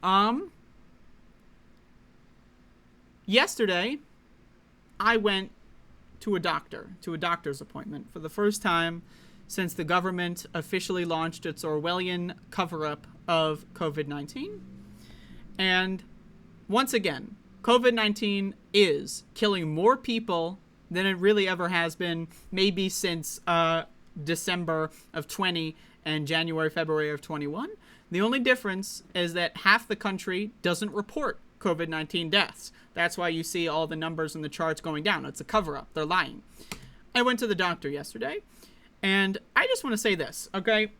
Um, Yesterday, I went to a doctor's appointment for the first time since the government officially launched its Orwellian cover-up of COVID-19. And once again, COVID-19 is killing more people than it really ever has been, maybe since December of 20 and January, February of 21. The only difference is that half the country doesn't report COVID-19 deaths. That's why you see all the numbers in the charts going down. It's a cover-up. They're lying. I went to the doctor yesterday, and I just want to say this, okay?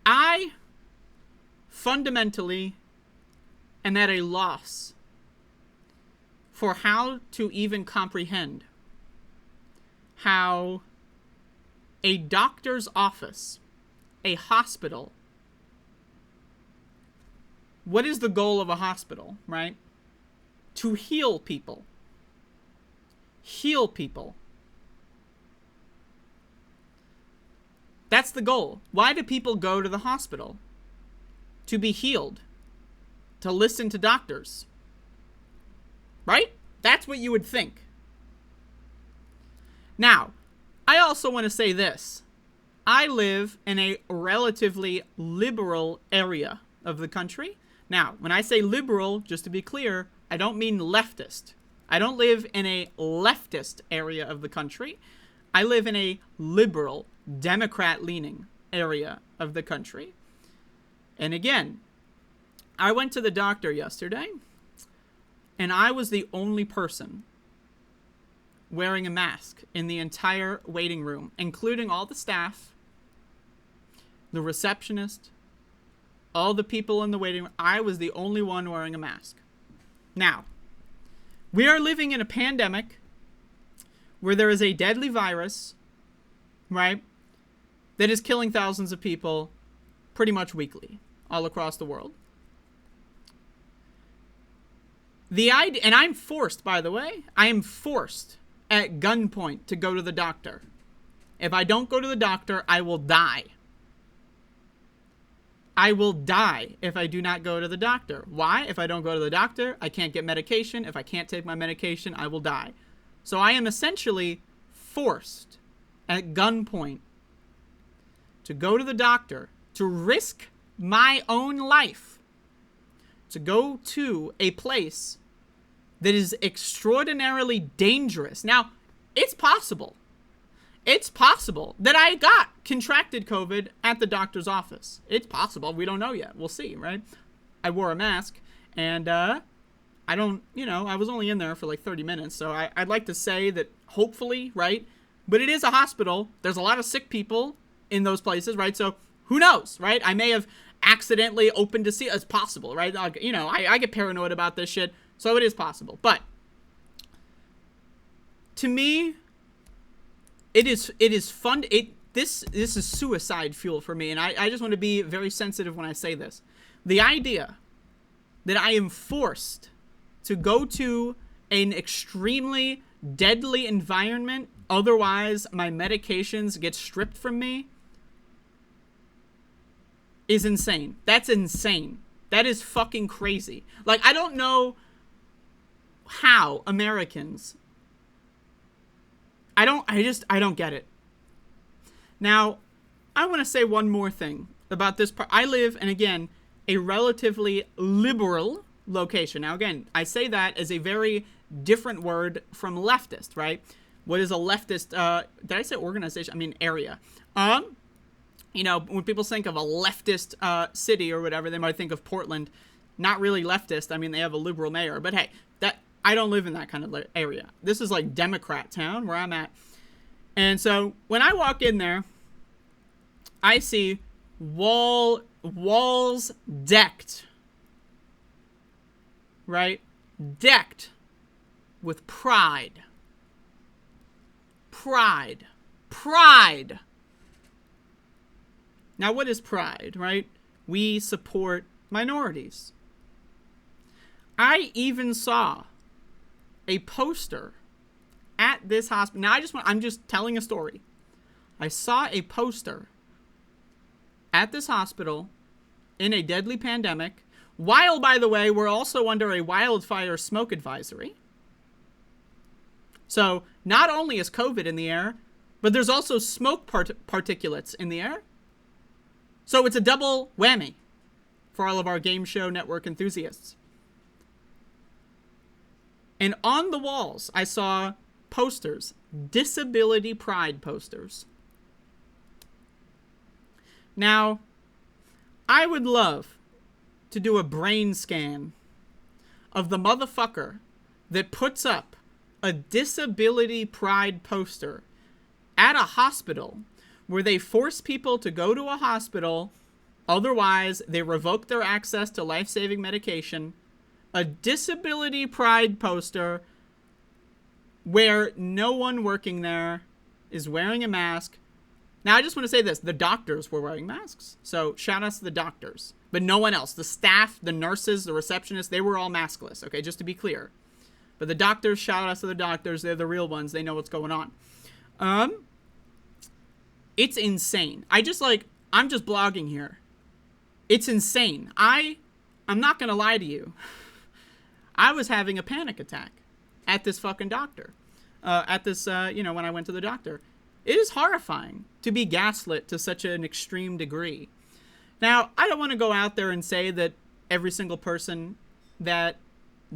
I fundamentally am at a loss for how to even comprehend how a doctor's office, a hospital, what is the goal of a hospital, right? To heal people. Heal people. That's the goal. Why do people go to the hospital? To be healed. To listen to doctors. Right? That's what you would think. Now, I also want to say this. I live in a relatively liberal area of the country. Now, when I say liberal, just to be clear, I don't mean leftist. I don't live in a leftist area of the country. I live in a liberal, Democrat-leaning area of the country. And again, I went to the doctor yesterday, and I was the only person wearing a mask in the entire waiting room, including all the staff, the receptionist, all the people in the waiting room. I was the only one wearing a mask. Now, we are living in a pandemic where there is a deadly virus, right, that is killing thousands of people pretty much weekly all across the world. And I'm forced, by the way, I am forced at gunpoint to go to the doctor. If I don't go to the doctor, I will die. I will die if I do not go to the doctor. Why? If I don't go to the doctor, I can't get medication. If I can't take my medication, I will die. So I am essentially forced at gunpoint to go to the doctor, to risk my own life, to go to a place that is extraordinarily dangerous. Now, it's possible. It's possible that I contracted COVID at the doctor's office. It's possible. We don't know yet. We'll see, right? I wore a mask, and I was only in there for like 30 minutes, so I'd like to say that hopefully, right? But it is a hospital. There's a lot of sick people in those places, right? So who knows, right? I may have accidentally opened to see. It's possible, right? I get paranoid about this shit, so it is possible. But to me, it is fun. This is suicide fuel for me, and I just want to be very sensitive when I say this. The idea that I am forced to go to an extremely deadly environment, otherwise my medications get stripped from me, is insane. That's insane. That is fucking crazy. Like, I don't know how Americans... I don't get it. Now, I want to say one more thing about this part. I live in, again, a relatively liberal location. Now, again, I say that as a very different word from leftist, right? What is a leftist, did I say organization? I mean area. When people think of a leftist city or whatever, they might think of Portland. Not really leftist. I mean, they have a liberal mayor. But hey, I don't live in that kind of area. This is like Democrat town where I'm at. And so when I walk in there, I see walls decked, right? Decked with pride. Pride. Pride. Now, what is pride, right? We support minorities. I even saw a poster at this hospital. Now, I'm just telling a story. I saw a poster at this hospital in a deadly pandemic, while, by the way, we're also under a wildfire smoke advisory. So not only is COVID in the air, but there's also smoke particulates in the air. So it's a double whammy for all of our game show network enthusiasts. And on the walls, I saw posters, disability pride posters. Now, I would love to do a brain scan of the motherfucker that puts up a disability pride poster at a hospital where they force people to go to a hospital, otherwise they revoke their access to life-saving medication. A disability pride poster where no one working there is wearing a mask. Now, I just want to say this. The doctors were wearing masks. So, shout out to the doctors. But no one else. The staff, the nurses, the receptionists, they were all maskless. Okay, just to be clear. But the doctors, shout out to the doctors. They're the real ones. They know what's going on. It's insane. I'm just blogging here. It's insane. I'm not going to lie to you. I was having a panic attack at this fucking doctor. When I went to the doctor. It is horrifying to be gaslit to such an extreme degree. Now, I don't want to go out there and say that every single person that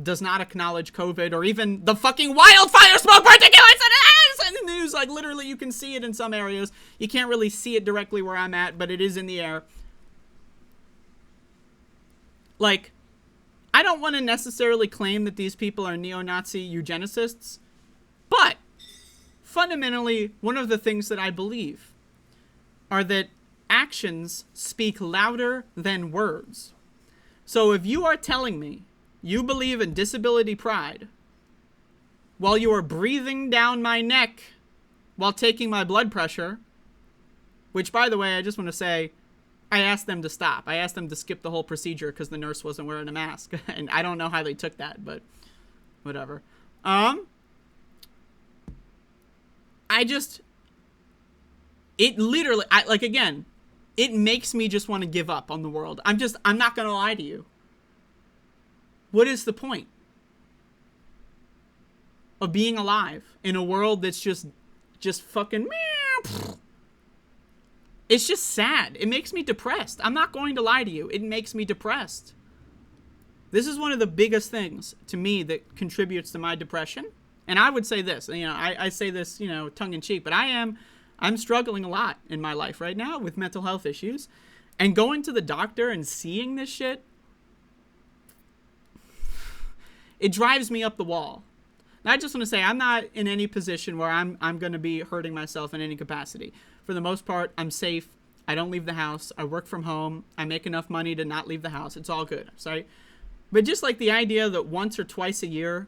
does not acknowledge COVID or even the fucking wildfire smoke particulates in the news, like literally you can see it in some areas. You can't really see it directly where I'm at, but it is in the air. Like, I don't want to necessarily claim that these people are neo-Nazi eugenicists, but fundamentally, one of the things that I believe are that actions speak louder than words. So if you are telling me you believe in disability pride while you are breathing down my neck while taking my blood pressure, which, by the way, I just want to say, I asked them to stop. I asked them to skip the whole procedure because the nurse wasn't wearing a mask. And I don't know how they took that, but whatever. It makes me just want to give up on the world. I'm not going to lie to you. What is the point of being alive in a world that's just fucking, it's just sad. It makes me depressed. I'm not going to lie to you. It makes me depressed. This is one of the biggest things to me that contributes to my depression. And I would say this, I say this, tongue in cheek, but I'm struggling a lot in my life right now with mental health issues. And going to the doctor and seeing this shit, it drives me up the wall. And I just want to say, I'm not in any position where I'm going to be hurting myself in any capacity. For the most part, I'm safe. I don't leave the house. I work from home. I make enough money to not leave the house. It's all good. Sorry. But just like the idea that once or twice a year,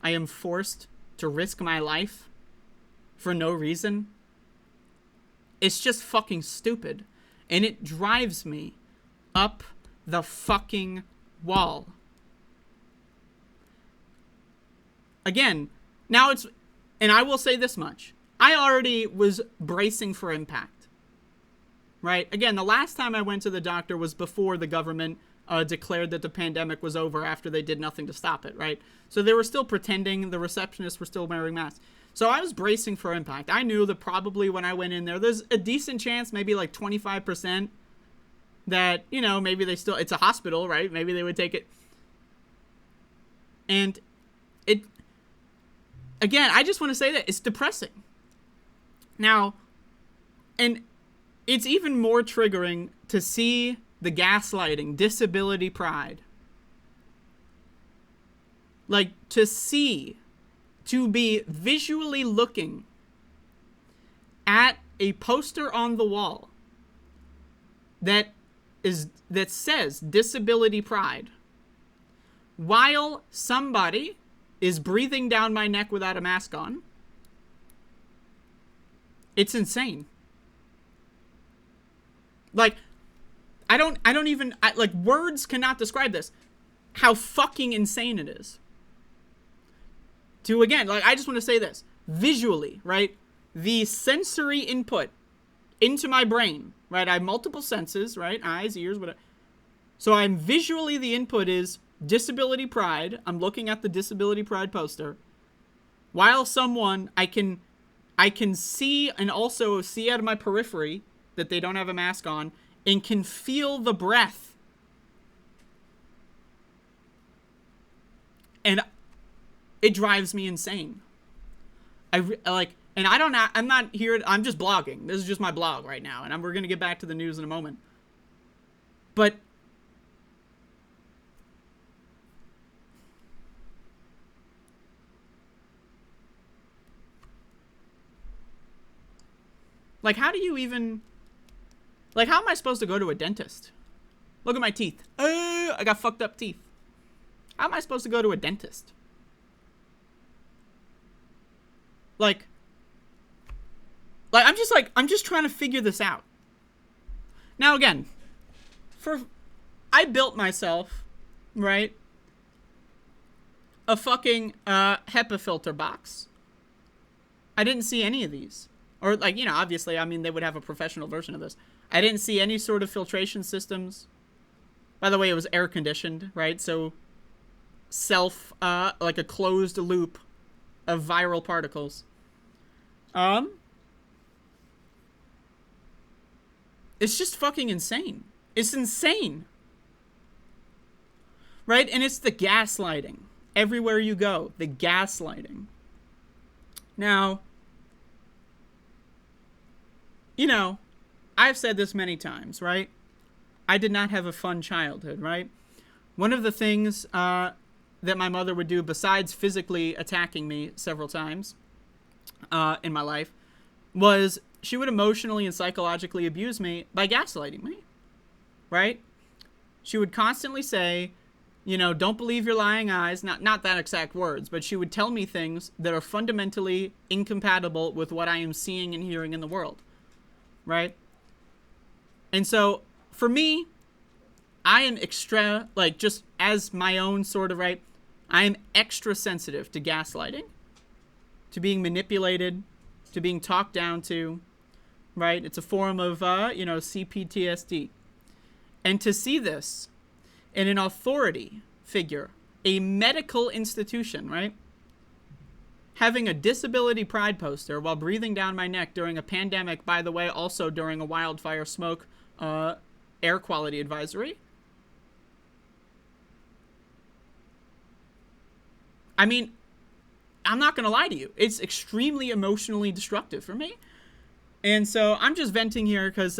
I am forced to risk my life for no reason, it's just fucking stupid. And it drives me up the fucking wall. Again, and I will say this much. I already was bracing for impact. Right? Again, the last time I went to the doctor was before the government declared that the pandemic was over after they did nothing to stop it, right? So they were still pretending, the receptionists were still wearing masks. So I was bracing for impact. I knew that probably when I went in there's a decent chance, maybe like 25%, that, maybe it's a hospital, right? Maybe they would take it. And again, I just want to say that it's depressing. Now, and it's even more triggering to see the gaslighting, disability pride. Like, to be visually looking at a poster on the wall that says disability pride, while somebody is breathing down my neck without a mask on. It's insane. Like, words cannot describe this. How fucking insane it is. I just want to say this. Visually, right? The sensory input into my brain, right? I have multiple senses, right? Eyes, ears, whatever. So I'm visually, the input is disability pride. I'm looking at the disability pride poster. While someone, I can see and also see out of my periphery that they don't have a mask on and can feel the breath. And it drives me insane. And I'm not here, I'm just blogging. This is just my blog right now. And we're going to get back to the news in a moment. But like, how do you even, like, how am I supposed to go to a dentist? Look at my teeth. I got fucked up teeth. How am I supposed to go to a dentist? Like, I'm just trying to figure this out. Now, again, I built myself, right, a fucking HEPA filter box. I didn't see any of these. Or, like, you know, obviously, I mean, they would have a professional version of this. I didn't see any sort of filtration systems. By the way, it was air conditioned, right? So, like a closed loop of viral particles. It's just fucking insane. It's insane. Right? And it's the gaslighting. Everywhere you go, the gaslighting. Now, you know, I've said this many times, right? I did not have a fun childhood, right? One of the things that my mother would do, besides physically attacking me several times in my life, was she would emotionally and psychologically abuse me by gaslighting me, right? She would constantly say, you know, don't believe your lying eyes. Not that exact words, but she would tell me things that are fundamentally incompatible with what I am seeing and hearing in the world, right? And so, for me, I am extra, like, just as my own sort of, right, I am extra sensitive to gaslighting, to being manipulated, to being talked down to, right? It's a form of, you know, CPTSD. And to see this in an authority figure, a medical institution, right, having a disability pride poster while breathing down my neck during a pandemic, by the way, also during a wildfire smoke air quality advisory. I mean, I'm not going to lie to you. It's extremely emotionally destructive for me. And so I'm just venting here because,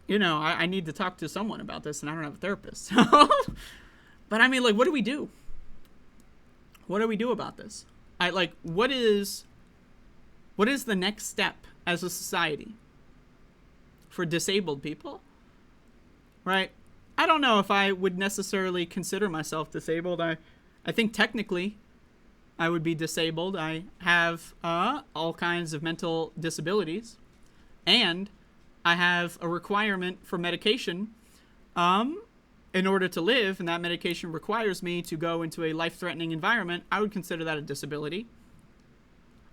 you know, I need to talk to someone about this and I don't have a therapist. But I mean, like, what do we do? What do we do about this? What is the next step as a society for disabled people? Right? I don't know if I would necessarily consider myself disabled. I think technically I would be disabled. I have all kinds of mental disabilities. And I have a requirement for medication in order to live, and that medication requires me to go into a life-threatening environment. I would consider that a disability.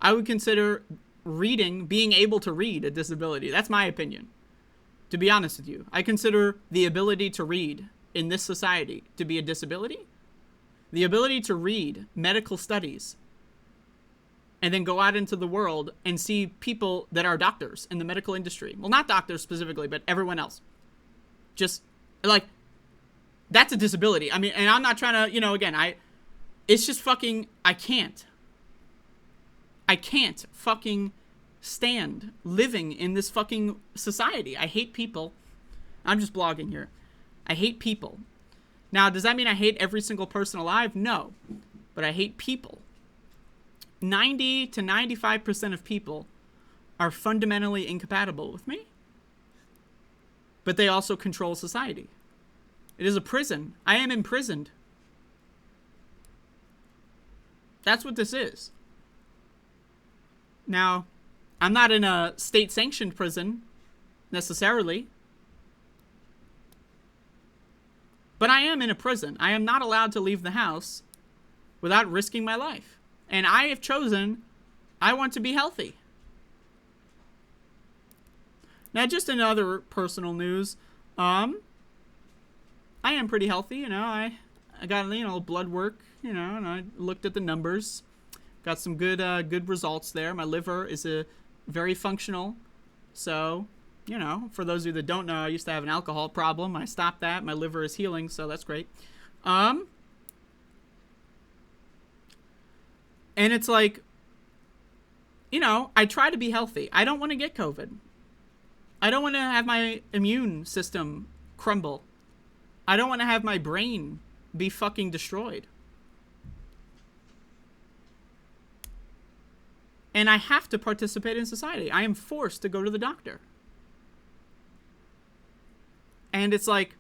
I would consider reading, being able to read, a disability. That's my opinion, to be honest with you. I consider the ability to read in this society to be a disability. The ability to read medical studies and then go out into the world and see people that are doctors in the medical industry. Well, not doctors specifically, but everyone else. Just, like, that's a disability. I mean, and I'm not trying to, you know, again, it's just fucking, I can't fucking stand living in this fucking society. I hate people. I'm just blogging here. I hate people. Now, does that mean I hate every single person alive? No. But I hate people. 90 to 95% of people are fundamentally incompatible with me. But they also control society. It is a prison. I am imprisoned. That's what this is. Now, I'm not in a state-sanctioned prison, necessarily. But I am in a prison. I am not allowed to leave the house without risking my life. And I have chosen, I want to be healthy. Now, just in other personal news, I am pretty healthy, you know. I got, you know, blood work, you know, and I looked at the numbers. Got some good results there. My liver is a very functional. So, you know, for those of you that don't know, I used to have an alcohol problem. I stopped that. My liver is healing, so that's great. And it's like, you know, I try to be healthy. I don't want to get COVID. I don't want to have my immune system crumble. I don't want to have my brain be fucking destroyed. And I have to participate in society. I am forced to go to the doctor. And it's like,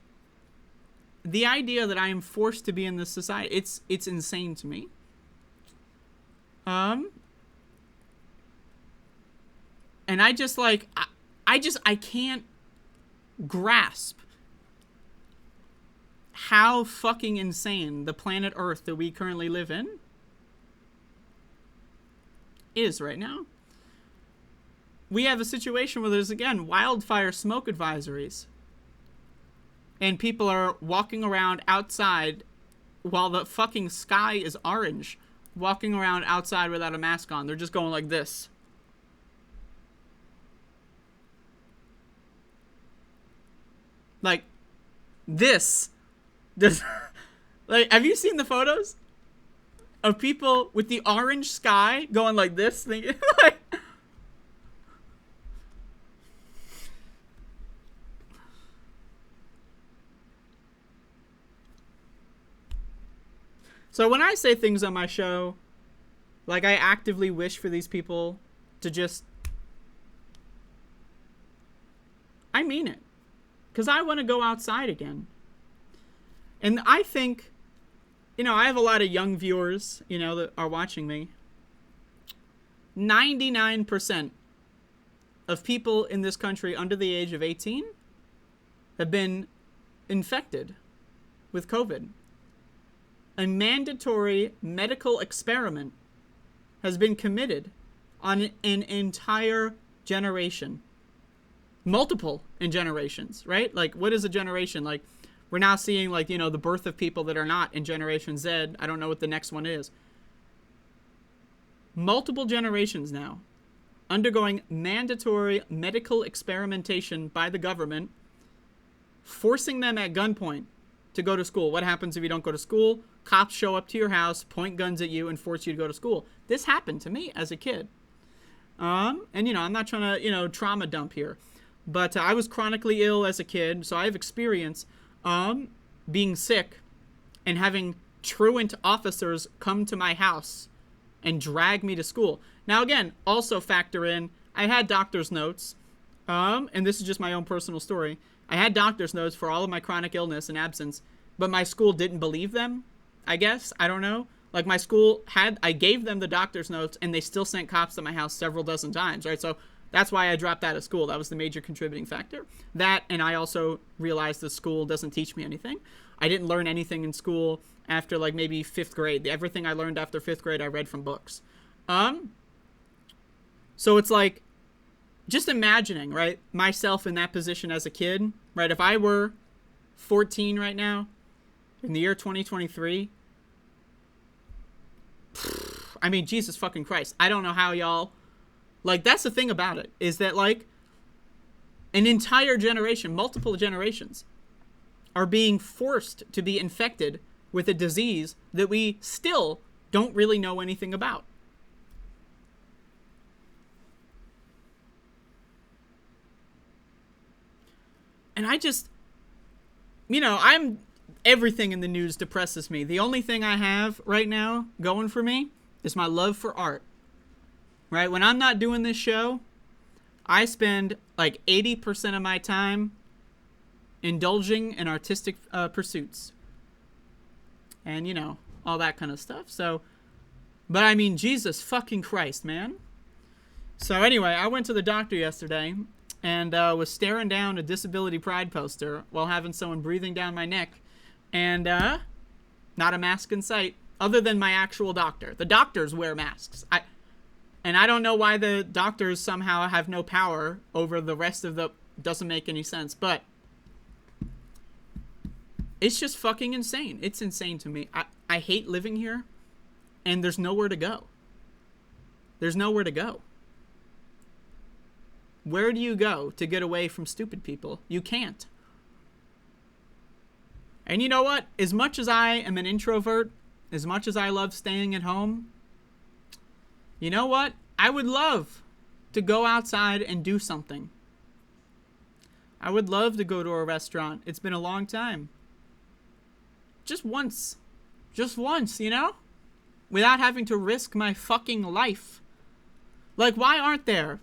the idea that I am forced to be in this society, it's insane to me. And I just like, I can't grasp how fucking insane the planet Earth that we currently live in is right now. We have a situation where there's, again, wildfire smoke advisories. And people are walking around outside while the fucking sky is orange, walking around outside without a mask on. They're just going like this. Like, this does... Like, have you seen the photos of people with the orange sky going like this? Thinking, like... So when I say things on my show, like, I actively wish for these people to just... I mean it. Because I want to go outside again. And I think, you know, I have a lot of young viewers, you know, that are watching me. 99% of people in this country under the age of 18 have been infected with COVID. A mandatory medical experiment has been committed on an entire generation. Multiple in generations, right? Like, what is a generation? Like, we're now seeing, like, you know, the birth of people that are not in Generation Z. I don't know what the next one is. Multiple generations now undergoing mandatory medical experimentation by the government, forcing them at gunpoint to go to school. What happens if you don't go to school? Cops show up to your house, point guns at you, and force you to go to school. This happened to me as a kid. And, you know, I'm not trying to, you know, trauma dump here. But I was chronically ill as a kid, so I have experience being sick and having truant officers come to my house and drag me to school. Now, again, also factor in, I had doctor's notes, and this is just my own personal story. I had doctor's notes for all of my chronic illness and absence, but my school didn't believe them, I guess. I don't know. Like, my school I gave them the doctor's notes, and they still sent cops to my house several dozen times, right? So that's why I dropped out of school. That was the major contributing factor. That, and I also realized the school doesn't teach me anything. I didn't learn anything in school after, like, maybe 5th grade. Everything I learned after 5th grade, I read from books. So it's like, just imagining, right, myself in that position as a kid, right? If I were 14 right now, in the year 2023, I mean, Jesus fucking Christ. I don't know how y'all... Like, that's the thing about it, is that, like, an entire generation, multiple generations, are being forced to be infected with a disease that we still don't really know anything about. And I just, you know, everything in the news depresses me. The only thing I have right now going for me is my love for art. Right? When I'm not doing this show, I spend like 80% of my time indulging in artistic pursuits. And, you know, all that kind of stuff. So, but I mean, Jesus fucking Christ, man. So anyway, I went to the doctor yesterday and was staring down a disability pride poster while having someone breathing down my neck. And not a mask in sight, other than my actual doctor. The doctors wear masks. And I don't know why the doctors somehow have no power over the rest of the... Doesn't make any sense. But It's just fucking insane. It's insane to me. I hate living here, and there's nowhere to go. There's nowhere to go. Where do you go to get away from stupid people? You can't. And you know what? As much as I am an introvert, as much as I love staying at home, you know what? I would love to go outside and do something. I would love to go to a restaurant. It's been a long time. Just once. Just once, you know? Without having to risk my fucking life. Like, why aren't there?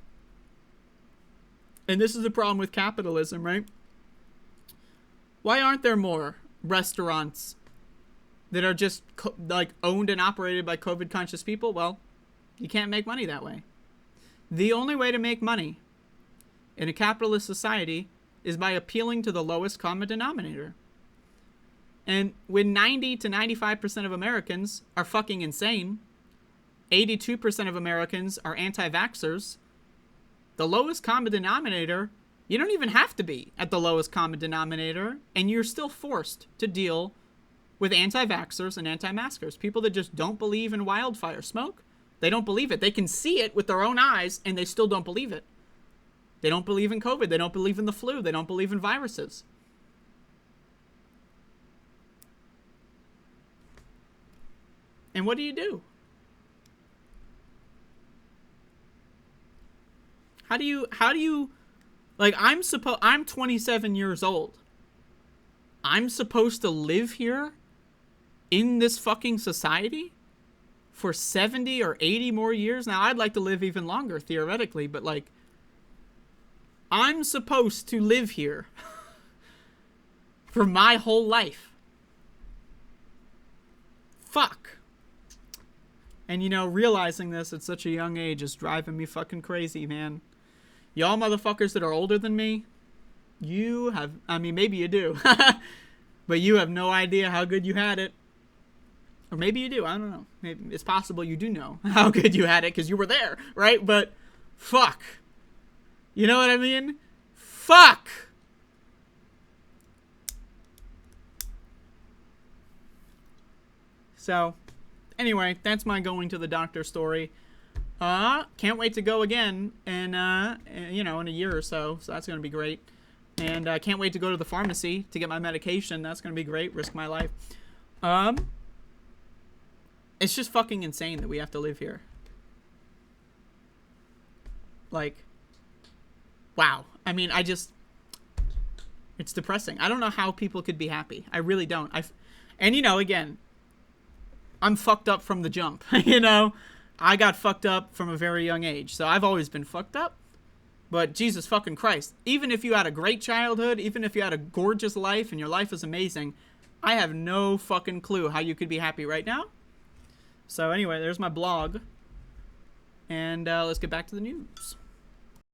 And this is the problem with capitalism, right? Why aren't there more restaurants that are just like owned and operated by COVID conscious people? Well, you can't make money that way. The only way to make money in a capitalist society is by appealing to the lowest common denominator. And when 90 to 95% of Americans are fucking insane, 82% of Americans are anti-vaxxers, the lowest common denominator, you don't even have to be at the lowest common denominator, and you're still forced to deal with anti-vaxxers and anti-maskers. People that just don't believe in wildfire smoke. They don't believe it. They can see it with their own eyes, and they still don't believe it. They don't believe in COVID. They don't believe in the flu. They don't believe in viruses. And what do? How do you, like, I'm 27 years old. I'm supposed to live here in this fucking society for 70 or 80 more years? Now, I'd like to live even longer, theoretically, but, like, I'm supposed to live here for my whole life. Fuck. And, you know, realizing this at such a young age is driving me fucking crazy, man. Y'all motherfuckers that are older than me, you have, I mean, maybe you do, but you have no idea how good you had it. Or maybe you do, I don't know. Maybe it's possible you do know how good you had it because you were there, right? But fuck. You know what I mean? Fuck! So, anyway, that's my going to the doctor story. Can't wait to go again in a year or so. So that's going to be great. And I can't wait to go to the pharmacy to get my medication. That's going to be great. Risk my life. It's just fucking insane that we have to live here. Like, wow. I mean, it's depressing. I don't know how people could be happy. I really don't. And, you know, again, I'm fucked up from the jump, you know? I got fucked up from a very young age, so I've always been fucked up. But Jesus fucking Christ, even if you had a great childhood, even if you had a gorgeous life and your life is amazing, I have no fucking clue how you could be happy right now. So anyway, there's my blog. And let's get back to the news.